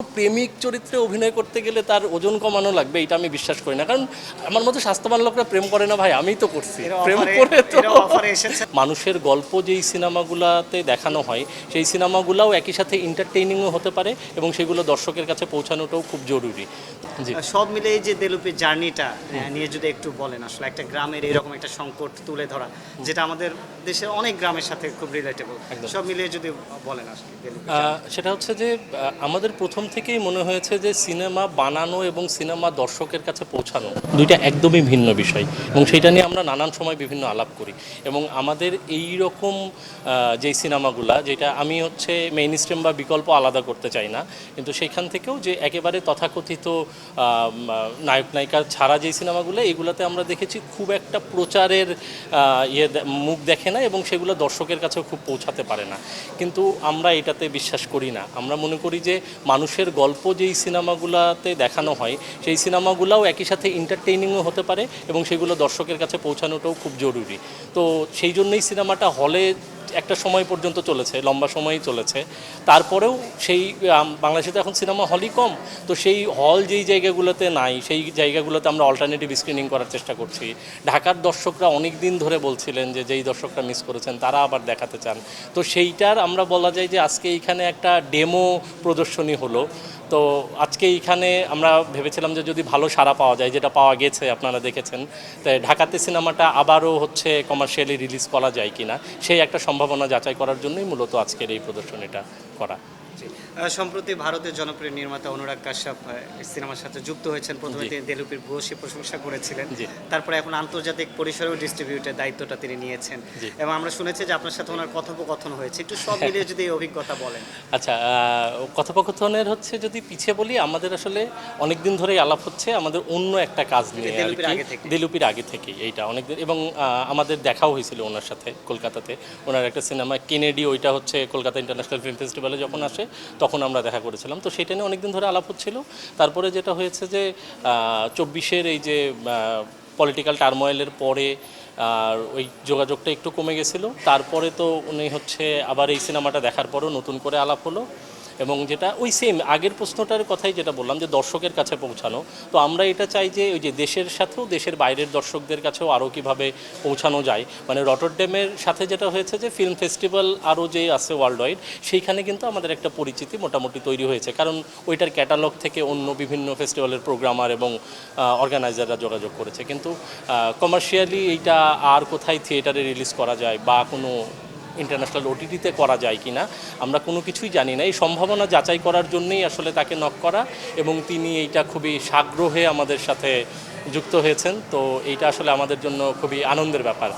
প্রেমিক চরিত্রে অভিনয় করতে গেলে তার ওজন কমানো লাগবে এটা আমি বিশ্বাস করি না, কারণ আমার মতো স্বাস্থ্যবান লোকরা প্রেম করে না ভাই, আমিই তো করছি প্রেম করে। তো মানুষের গল্প যেই সিনেমাগুলোতে দেখানো হয় সেই সিনেমাগুলোও একই সাথে এন্টারটেইনিংও হতে পারে এবং সেগুলো দর্শকের কাছে পৌঁছানোটাও খুব জরুরি। জি, সব মিলে এই যে দেলুপির জার্নিটা নিয়ে যদি একটু বলেন, আসলে একটা গ্রামের এরকম একটা সংকট তুলে ধরা, যেটা আমাদের দেশের অনেক গ্রামের সাথে খুব রিলেটেবল, সব মিলিয়ে যদি বলেন আসলে দেলুপির journey। সেটা হচ্ছে যে আমাদের প্রথম থেকেই মনে হয়েছে যে সিনেমা বানানো এবং সিনেমা দর্শকের কাছে পৌঁছানো দুইটা একদমই ভিন্ন বিষয়, এবং সেইটা নিয়ে আমরা নানান সময় বিভিন্ন আলাপ করি। এবং আমাদের এই রকম যেই সিনেমাগুলা, যেটা আমি হচ্ছে মেইন স্ট্রিম বা বিকল্প আলাদা করতে চাই না, কিন্তু সেখান থেকেও যে একেবারে তথাকথিত নায়ক নায়িকা ছাড়া যেই সিনেমাগুলো, এগুলোতে আমরা দেখেছি খুব একটা প্রচারের মুখ দেখে না এবং সেগুলো দর্শকের কাছেও খুব পৌঁছাতে পারে না। কিন্তু আমরা এটাতে বিশ্বাস করি না। আমরা মনে করি যে মানুষের গল্প যেই সিনেমাগুলোতে দেখানো হয় সেই সিনেমাগুলোও একই সাথে এন্টারটেইনিংও হতে পারে এবং সেগুলো দর্শকের কাছে পৌঁছানোটাও খুব জরুরি। তো সেই জন্যই সিনেমাটা হলে একটা সময় পর্যন্ত চলেছে, লম্বা সময়ই চলেছে। তারপরেও সেই বাংলাদেশে তো এখন সিনেমা হলই কম, তো সেই হল যেই জায়গাগুলোতে নাই সেই জায়গাগুলোতে আমরা অল্টারনেটিভ স্ক্রিনিং করার চেষ্টা করছি। ঢাকার দর্শকরা অনেক দিন ধরে বলছিলেন যে যেই দর্শকরা মিস করেছেন তারা আবার দেখাতে চান, তো সেইটার আমরা বলা যায় যে আজকে এইখানে একটা ডেমো প্রদর্শনী হলো। তো আজকে এইখানে আমরা ভেবেছিলাম যে যদি ভালো সাড়া পাওয়া যায়, যেটা পাওয়া গেছে আপনারা দেখেছেন, তাই ঢাকাতে সিনেমাটা আবারও হচ্ছে কমার্শিয়ালি রিলিজ করা যায় কিনা সেই একটা সম্ভাবনা যাচাই করার জন্যই মূলত আজকের এই প্রদর্শনীটা করা। সম্প্রতি ভারতের জনপ্রিয় নির্মাতা অনুরাগ কাশ্যপ সিনেমার সাথে যুক্ত হয়েছেন। প্রথমে তিনি দেলুপির ভূয়সী প্রশংসা করেছিলেন, তারপরে এখন আন্তর্জাতিক পরিসরেও ডিস্ট্রিবিউটের দায়িত্বটা তিনি নিয়েছেন, এবং আমরা শুনেছি যে আপনার সাথে ওনার কথোপকথন হয়েছে। একটু সব মিলিয়ে যদি এই অভিজ্ঞতা বলেন। আচ্ছা, কথোপকথনের হচ্ছে যদি পিছিয়ে বলি, আমাদের আসলে অনেক দিন ধরেই আলাপ হচ্ছে আমাদের অন্য একটা কাজ নিয়ে, দেলুপির আগে থেকেই এইটা অনেক দিন, এবং আমাদের দেখাও হয়েছিল ওনার সাথে কলকাতাতে। ওনার একটা সিনেমা কেনেডি, ওইটা হচ্ছে কলকাতা ইন্টারন্যাশনাল ফিল্ম ফেস্টিভ্যালে যখন আসে তখন আমরা দেখা করেছিলাম। তো সেটা নিয়ে অনেকদিন ধরে আলাপ হচ্ছিল। তারপরে যেটা হয়েছে যে 24-এর এই যে পলিটিক্যাল টার্ময়েলের পরে আর ওই যোগাযোগটা একটু কমে গেছিলো। তারপরে তো উনি হচ্ছে আবার এই সিনেমাটা দেখার পরও নতুন করে আলাপ হলো, এবং যেটা ওই সেম আগের প্রশ্নটার কথাই যেটা বললাম যে দর্শকের কাছে পৌঁছানো। তো আমরা এটা চাই যে ওই যে দেশের সাথেও দেশের বাইরের দর্শকদের কাছেও আরও কীভাবে পৌঁছানো যায়। মানে রটারড্যামের সাথে যেটা হয়েছে যে ফিল্ম ফেস্টিভ্যাল আরও যে আছে ওয়ার্ল্ড ওয়াইড, সেইখানে কিন্তু আমাদের একটা পরিচিতি মোটামুটি তৈরি হয়েছে, কারণ ওইটার ক্যাটালগ থেকে অন্য বিভিন্ন ফেস্টিভ্যালের প্রোগ্রামার এবং অর্গানাইজাররা যোগাযোগ করেছে। কিন্তু কমার্শিয়ালি এইটা আর কোথায় থিয়েটারে রিলিজ করা যায় বা কোনো ইন্টারন্যাশনাল ওটিটিতে করা যায় কি না আমরা কোনো কিছুই জানি না। এই সম্ভাবনা যাচাই করার জন্যই আসলে তাকে নক করা, এবং তিনি এইটা খুবই সাগ্রহে আমাদের সাথে যুক্ত হয়েছেন। তো এইটা আসলে আমাদের জন্য খুবই আনন্দের ব্যাপার।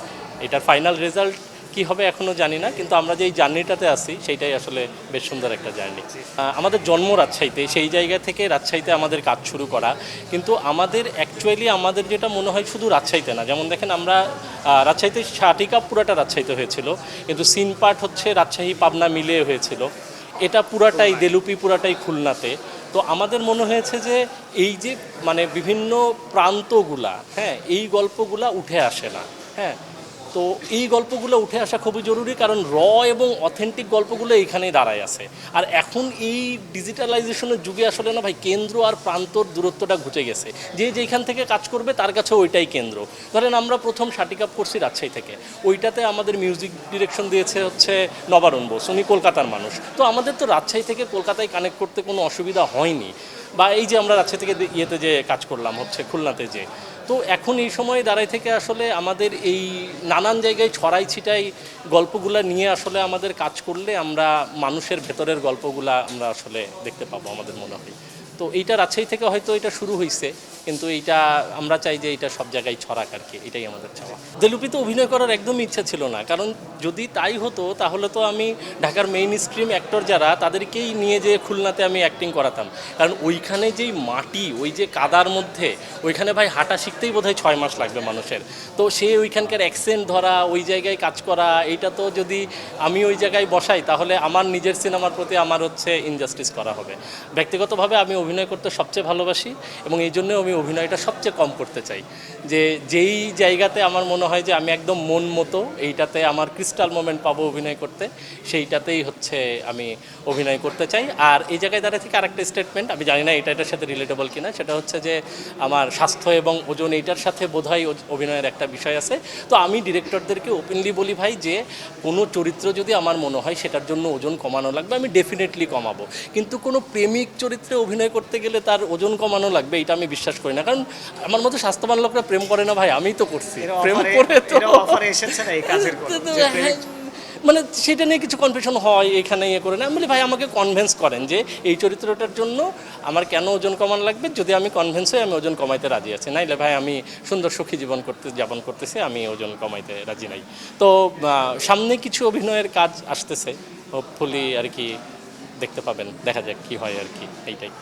এটার ফাইনাল রেজাল্ট কী হবে এখনও জানি না, কিন্তু আমরা যে এই জার্নিটাতে আছি সেইটাই আসলে বেশ সুন্দর একটা জার্নি। আমাদের জন্ম রাজশাহীতে, সেই জায়গা থেকে রাজশাহীতে আমাদের কাজ শুরু করা, কিন্তু আমাদের অ্যাকচুয়ালি আমাদের যেটা মনে হয় শুধু রাজশাহীতে না, যেমন দেখেন আমরা রাজশাহীতে শাটিকা পুরাটা রাজশাহীতে হয়েছিল, কিন্তু সিন পার্ট হচ্ছে রাজশাহী পাবনা মিলে হয়েছিল। এটা পুরাটাই দেলুপি পুরাটাই খুলনাতে। তো আমাদের মনে হয়েছে যে এই যে মানে বিভিন্ন প্রান্তগুলা, হ্যাঁ, এই গল্পগুলা উঠে আসে না, হ্যাঁ। তো এই গল্পগুলো উঠে আসা খুবই জরুরি, কারণ এবং অথেন্টিক গল্পগুলো এইখানেই দাঁড়ায় আছে। আর এখন এই ডিজিটালাইজেশনের যুগে আসলে না ভাই, কেন্দ্র আর প্রান্তর দূরত্বটা ঘুচে গেছে। যে যেখান থেকে কাজ করবে তার কাছে ওইটাই কেন্দ্র। ধরেন আমরা প্রথম শাটিকাপ করছি রাজশাহী থেকে, ওইটাতে আমাদের মিউজিক ডিরেকশন দিয়েছে হচ্ছে নবারুণ বোস, উনি কলকাতার মানুষ। তো আমাদের তো রাজশাহী থেকে কলকাতায় কানেক্ট করতে কোনো অসুবিধা হয়নি। বা এই যে আমরা রাজশাহী থেকে ইয়েতে যে কাজ করলাম হচ্ছে খুলনাতে যে, তো এখন এই সময় দাঁড়াই থেকে আসলে আমাদের এই নানান জায়গায় ছড়াই ছিটাই গল্পগুলা নিয়ে আসলে আমাদের কাজ করলে আমরা মানুষের ভেতরের গল্পগুলা আমরা আসলে দেখতে পাবো আমাদের মনে হয়। তো এইটা রাজশাহী থেকে হয়তো এটা শুরু হয়েছে, কিন্তু এইটা আমরা চাই যে এটা সব জায়গায় ছড়াক আর কি, এটাই আমাদের চাওয়া। দেলুপিতে অভিনয় করার একদমই ইচ্ছা ছিল না, কারণ যদি তাই হতো তাহলে তো আমি ঢাকার মেইন স্ট্রিম অ্যাক্টর যারা তাদেরকেই নিয়ে যেয়ে খুলনাতে আমি অ্যাক্টিং করাতাম। কারণ ওইখানে যেই মাটি, ওই যে কাদার মধ্যে, ওইখানে ভাই হাঁটা শিখতেই বোধহয় 6 মাস লাগবে মানুষের। তো সে ওইখানকার অ্যাকসেন্ট ধরা, ওই জায়গায় কাজ করা, এইটা তো যদি আমি ওই জায়গায় বসাই তাহলে আমার নিজের সিনেমার প্রতি আমার হচ্ছে ইনজাস্টিস করা হবে। ব্যক্তিগতভাবে আমি অভিনয় করতে সবচেয়ে ভালোবাসি এবং এই জন্য আমি অভিনয়টা সবচেয়ে কম করতে চাই। যে যেই জায়গাতে আমার মনে হয় যে আমি একদম মন মতো এইটাতে আমার ক্রিস্টাল মোমেন্ট পাবো অভিনয় করতে, সেইটাতেই হচ্ছে আমি অভিনয় করতে চাই। আর এই জায়গায় দাঁড়িয়ে থেকে আরেকটা স্টেটমেন্ট, আমি জানি না এটার সাথে রিলেটেবল কিনা, সেটা হচ্ছে যে আমার স্বাস্থ্য এবং ওজন এইটার সাথে বোধহয় অভিনয়ের একটা বিষয় আছে। তো আমি ডিরেক্টরদেরকে ওপেনলি বলি ভাই যে কোনো চরিত্র যদি আমার মনে হয় সেটার জন্য ওজন কমানো লাগবে, আমি ডেফিনেটলি কমাবো। কিন্তু কোনো প্রেমিক চরিত্রে অভিনয় করতে গেলে তার ওজন কমানো লাগবে এটা আমি বিশ্বাস করি না। কারণ আমার মতো স্বাস্থ্যবান লোকরা প্রেম করে না ভাই, আমিই তো করছি প্রেম করে। তো মানে সেটা নিয়ে কিছু কনফিউশন হয় এখানে, ইয়ে করে না। আমি বলি ভাই আমাকে কনভিন্স করেন যে এই চরিত্রটার জন্য আমার কেন ওজন কমানো লাগবে, যদি আমি কনভিন্স হই আমি ওজন কমাইতে রাজি আছি, নাইলে ভাই আমি সুন্দর সুখী যাপন করতেছি, আমি ওজন কমাইতে রাজি নাই। তো সামনে কিছু অভিনয়ের কাজ আসতেছে, হোপফুলি আর কি দেখতে পাবেন, দেখা যাক কি হয় আর কি, এইটাই।